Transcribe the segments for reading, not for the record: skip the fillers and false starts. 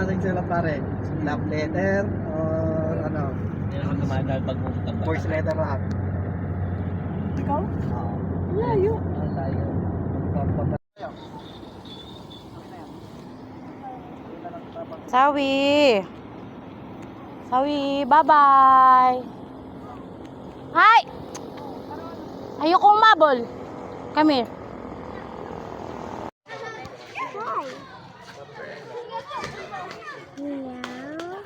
Nababasa sila pare. Love letter or ano? Hindi naman tumadal pag pumunta pa. First letter lahat. Ikaw? Oo. Layo. Tayo. Magpapabasa. Sawi. Sawi, bye-bye. Hi! Ayokong mabol. Come here. Hi. Meow.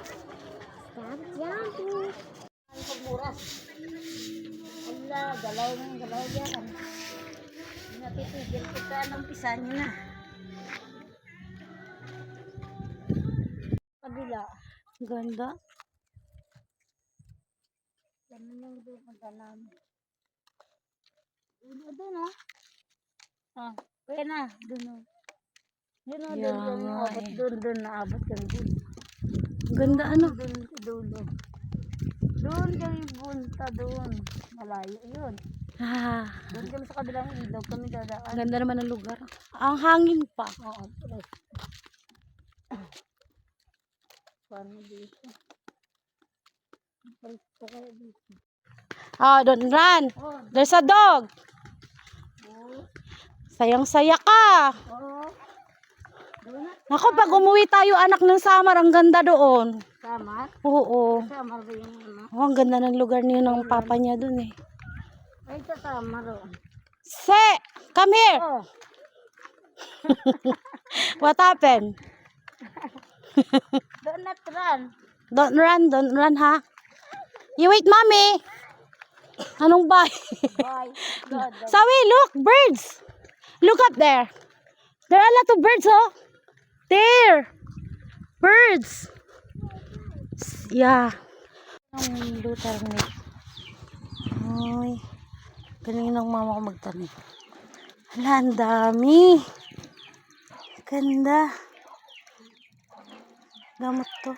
Stop jumping. Wala, galaw ng galaw yan. Napitigil ko ka ng pisan nyo na. Kabila. Ganda. Ganun lang doon magdalam. Doon ah. Ah, kaya na. Doon o. Doon o, Yeah, doon naabot. eh. Doon naabot kang doon. Ganda ano? Doon sa dulo. Doon kami punta doon. Malayo yun. Ah, Doon kami sa kabilang ilog. Kami dadaan. ganda naman ang lugar. Ang hangin pa. Oo, tuloy. Paano dito? Balik ko kayo dito. Oh, don't run. Oh, There's a dog. Sayang-saya ka. oo. Doon na. Naku, pag umuwi tayo anak ng Samar, ang ganda doon. Samar? Oo. Samar ba yung ano? Oh, ang ganda ng lugar niyo ng papa niya doon eh. Ay, sa Samar oh. Se, come here. Oh, What happened? doon na run. Don't run ha. You wait, mommy. Anong bye? Bye. God, Sawi, look, birds. Look up there. There are a lot of birds, oh. There. Birds. Yeah. Ang lutar ni. Ay. Galing ng mama ko magtanim. Hala, ang dami. Ganda. Gamot to.